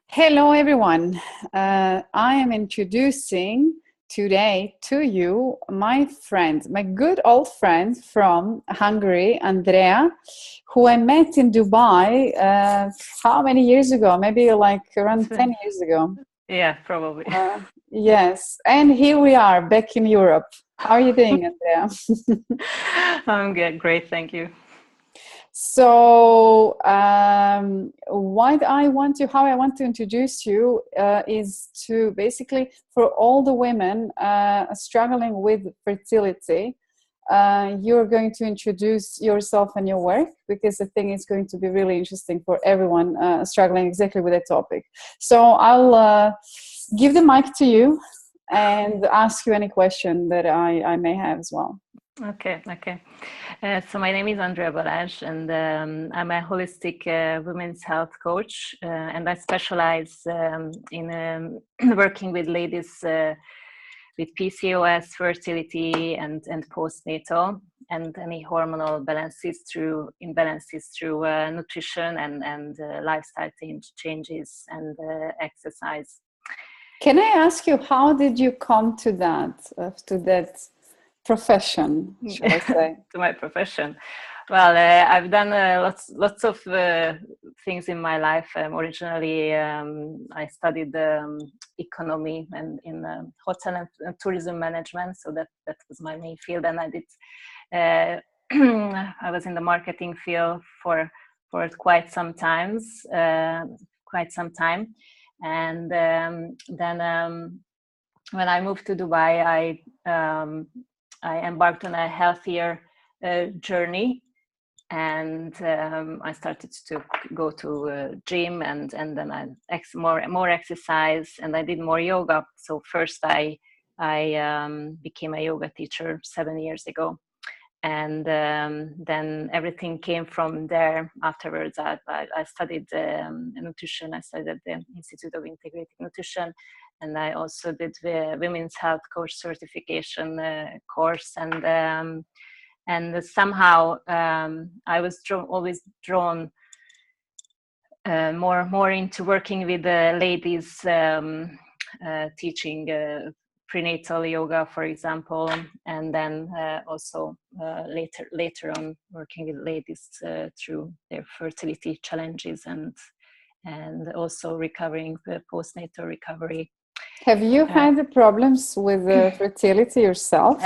Hello, everyone. I am introducing today to you my friend, my good old friend from Hungary, Andrea, who I met in Dubai. How many years ago? Maybe like around 10 years ago. Yeah, probably. Uh, yes. And here we are back in Europe. How are you doing, Andrea? I'm good. Great. Thank you. So, how I want to introduce you is to basically for all the women struggling with fertility. You're going to introduce yourself and your work because I think it's going to be really interesting for everyone struggling exactly with that topic. So I'll give the mic to you and ask you any question that I may have as well. Okay. So my name is Andrea Balázs, and I'm a holistic women's health coach, and I specialize in working with ladies with PCOS, fertility, and postnatal, and any hormonal imbalances through nutrition and lifestyle changes and exercise. Can I ask you, how did you come to that profession, shall I say? To my profession? Well, I've done lots of things in my life. Originally, I studied economy and in hotel and tourism management, so that was my main field. And I did. I was in the marketing field for quite some time, and then when I moved to Dubai, I embarked on a healthier journey, and I started to go to gym, and then I more exercise, and I did more yoga. So first I became a yoga teacher 7 years ago, and then everything came from there. Afterwards, I studied nutrition. I studied at the Institute of Integrative Nutrition, and I also did the Women's Health Coach certification course. And somehow I was always drawn more into working with the ladies, teaching prenatal yoga, for example, and then also later on working with ladies through their fertility challenges and also recovering the postnatal recovery. Have you had the problems with fertility yourself?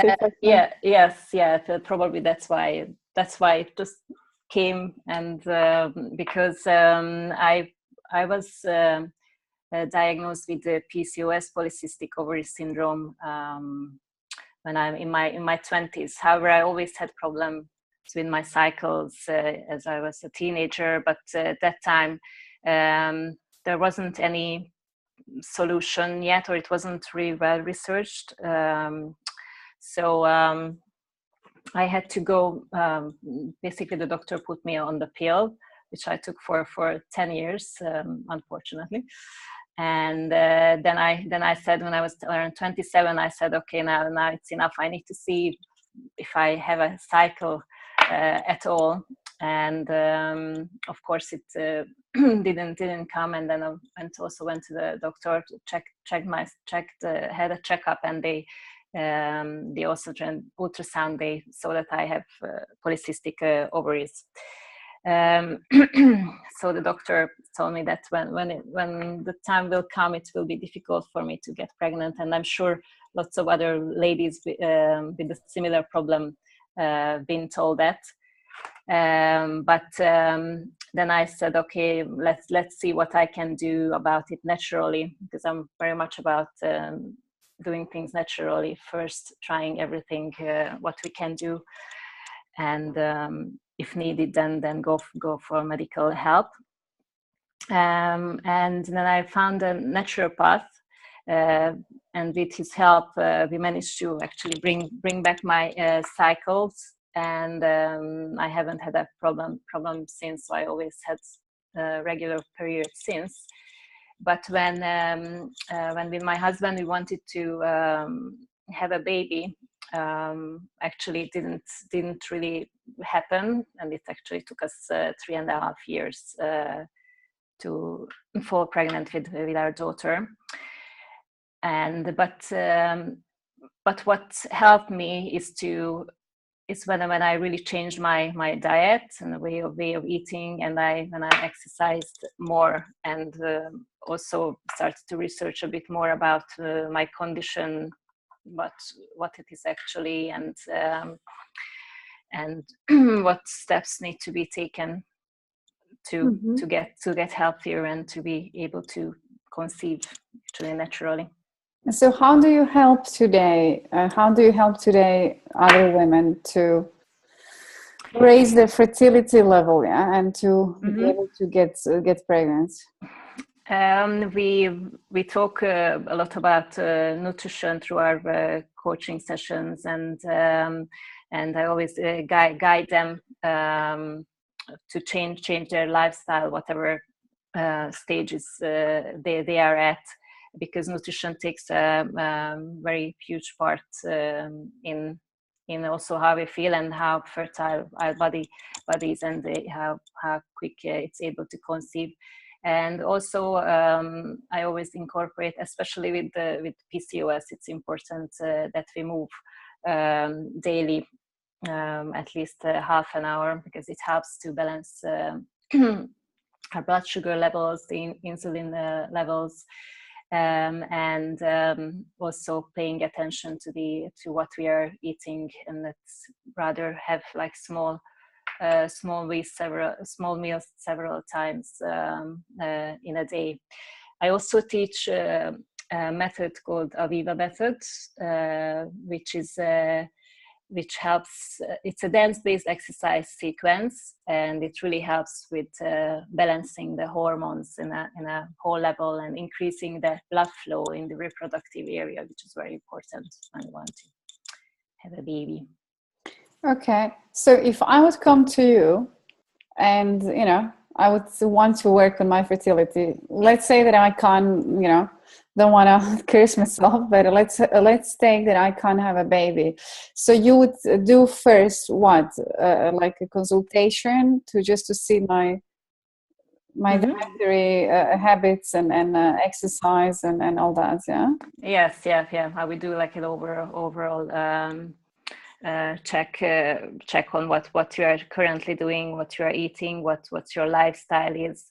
Probably that's why it just came, and because I was diagnosed with the PCOS, polycystic ovary syndrome, when I'm in my 20s. However, I always had problems with my cycles as I was a teenager, but at that time there wasn't any solution yet, or it wasn't really well researched. So I had to go, basically the doctor put me on the pill, which I took for 10 years, unfortunately. And then I said, when I was around 27, I said, okay, now it's enough. I need to see if I have a cycle at all. And of course it didn't come. And then I went to the doctor to had a checkup, and they also did ultrasound. They saw that I have polycystic ovaries. So the doctor told me that when the time will come, it will be difficult for me to get pregnant, and I'm sure lots of other ladies with a similar problem been told that. But then I said, okay, let's see what I can do about it naturally, because I'm very much about doing things naturally first, trying everything what we can do, and if needed, then go for medical help. And then I found a naturopath, and with his help, we managed to actually bring back my cycles, and I haven't had a problem since. So I always had regular periods since. But when with my husband we wanted to have a baby, actually it didn't really happen, and it actually took us 3.5 years to fall pregnant with our daughter. And but what helped me is when I really changed my diet and the way of eating, and when I exercised more, and also started to research a bit more about my condition, what it is actually, and what steps need to be taken to get healthier and to be able to conceive actually naturally. So how do you help today? Other women to raise their fertility level, and to be able to get pregnant? We talk a lot about nutrition through our coaching sessions, and I always guide them to change their lifestyle, whatever stages they are at, because nutrition takes a very huge part in also how we feel and how fertile our bodies, and how quick it's able to conceive. And also I always incorporate, especially with PCOS, it's important that we move daily, at least half an hour, because it helps to balance our blood sugar levels, the insulin levels, and also paying attention to what we are eating, and let's rather have like small meals several times in a day. I also teach a method called Aviva method, which helps. It's a dance-based exercise sequence, and it really helps with balancing the hormones in a whole level, and increasing the blood flow in the reproductive area, which is very important when you want to have a baby. Okay, so if I would come to you and I would want to work on my fertility, let's say that I can't, don't want to curse myself, but let's take that I can't have a baby. So you would do first what, like a consultation to see my dietary habits and exercise and all that, yeah? Yes, yeah. I would do like an overall check on what you are currently doing, what you are eating, what your lifestyle is,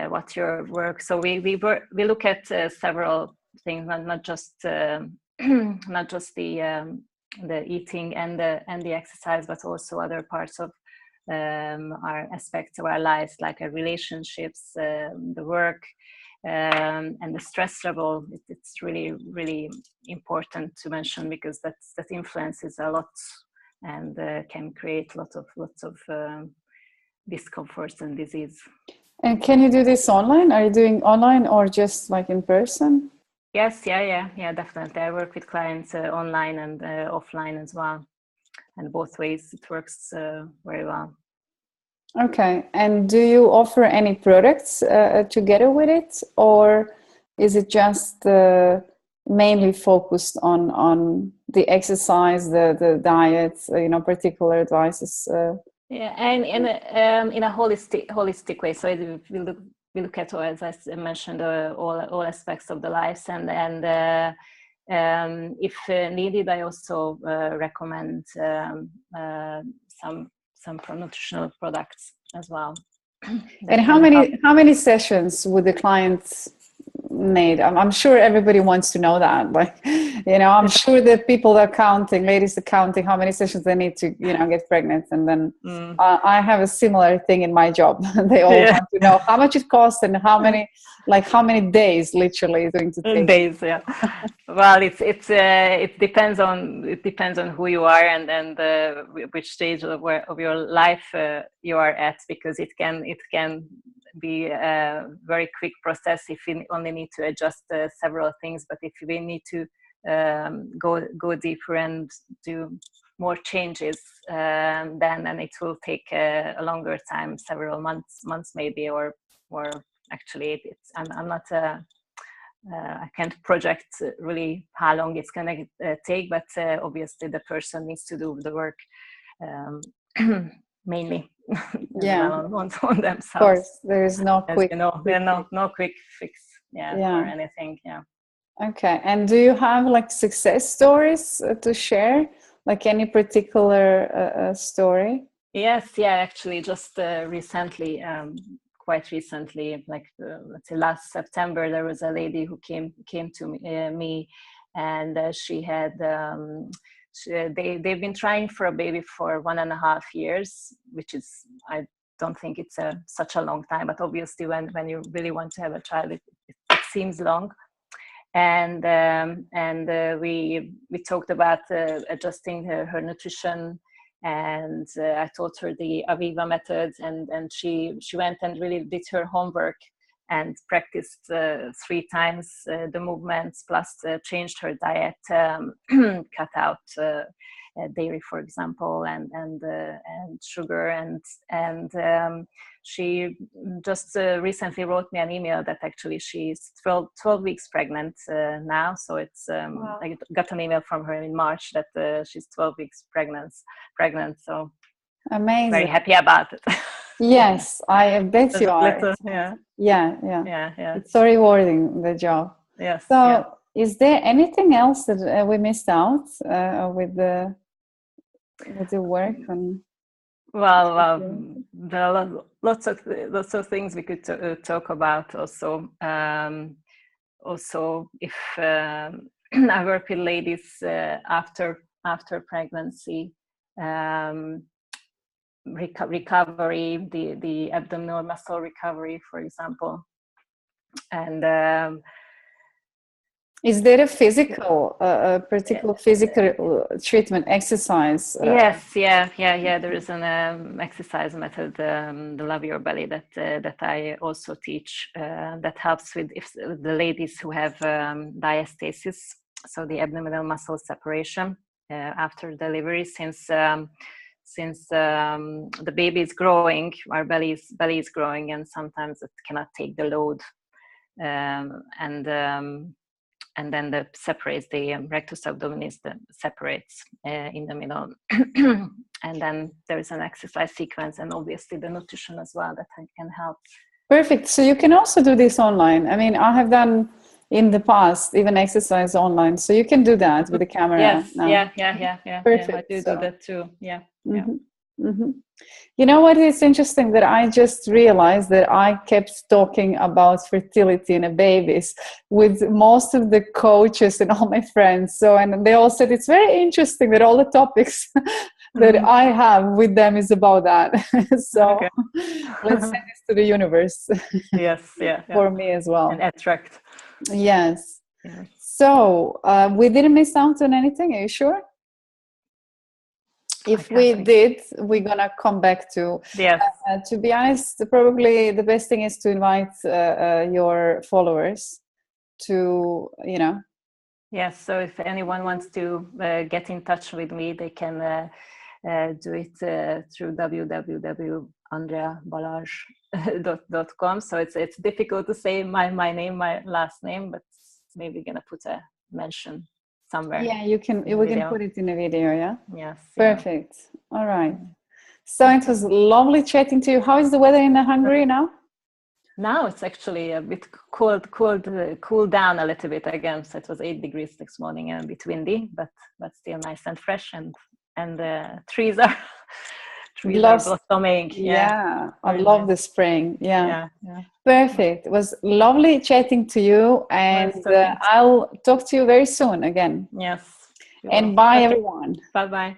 what your work. So we look at several things, not just not just the eating and the exercise, but also other parts of our aspects of our lives, like our relationships, the work, and the stress level. It's really, really important to mention, because that influences a lot, and can create lots of discomforts and disease. And can you do this online? Are you doing online or just like in person? Yes, yeah, definitely. I work with clients online and offline as well, and both ways it works very well. Okay, and do you offer any products together with it, or is it just mainly focused on the exercise, the diet, particular advices? Yeah, and in a holistic way. So we look at, as I mentioned, all aspects of the lives, and if needed, I also recommend some nutritional products as well. And how many sessions would the clients need? I'm sure everybody wants to know that. Like, I'm sure the people that are counting, ladies are counting how many sessions they need to, get pregnant. And then I have a similar thing in my job. They all want to know how much it costs and how many days literally is going to take. Days, yeah. Well, it depends on who you are and which stage of your life you are at, because it can be a very quick process if we only need to adjust several things. But if we need to go deeper and do more changes, then it will take a longer time, several months maybe, or actually I'm not I can't project really how long it's going to take, but obviously the person needs to do the work. mainly Yeah, on themselves. of course, there is no As quick, you know, quick there's no quick fix, for anything. Yeah. Okay, and do you have like success stories to share? Like any particular story? Yes, actually, just recently, quite recently, like let's say last September, there was a lady who came to me, and she had they've been trying for a baby for 1.5 years, which is, I don't think it's such a long time, but obviously when you really want to have a child, it seems long. And we talked about adjusting her nutrition, and I taught her the Aviva method, and she went and really did her homework and practiced 3 times the movements, plus changed her diet, cut out dairy, for example, and sugar, and she just recently wrote me an email that actually she's 12 weeks pregnant now. So it's Wow. I got an email from her in March that she's 12 weeks pregnant. So Amazing. very happy about it. Yes, I bet you are. Yeah. It's so rewarding, the job. Yes. So is there anything else that we missed out with the work on? Well, there are lots of things we could talk about. Also, if I work with ladies after pregnancy, recovery, the abdominal muscle recovery, for example, and is there a physical, particular physical treatment, exercise? Yes, there is an exercise method, the Love Your Belly, that I also teach. That helps with the ladies who have diastasis, so the abdominal muscle separation after delivery. Since the baby is growing, our belly is growing, and sometimes it cannot take the load, and then separates the rectus abdominis, separates in the middle. And then there is an exercise sequence, and obviously the nutrition as well that can help. Perfect. So you can also do this online. I mean, I have done in the past even exercise online, so you can do that with the camera. Yes, now. Yeah. Perfect. I do that too. Yeah. You know what is interesting, that I just realized that I kept talking about fertility and babies with most of the coaches and all my friends. So, and they all said it's very interesting that all the topics that I have with them is about that. So let's send this to the universe. Yes, for me as well. And attract. Yes. So we didn't miss out on anything. Are you sure? If we did, we're gonna come back to. Yes. To be honest, probably the best thing is to invite your followers to, Yes. So if anyone wants to get in touch with me, they can do it through www.andreabalazs.com. So it's difficult to say my name, my last name, but maybe gonna put a mention somewhere. Yeah, we can put it in a video. Yeah. Yes. Perfect. All right. So it was lovely chatting to you. How is the weather in Hungary now? Now it's actually a bit cooled down a little bit again. So it was 8 degrees this morning and a bit windy, but still nice and fresh, and the trees are blossoming. Yeah, I love the spring. Yeah. Perfect. It was lovely chatting to you, and I'll talk to you very soon again. Yes. And bye, everyone. Bye.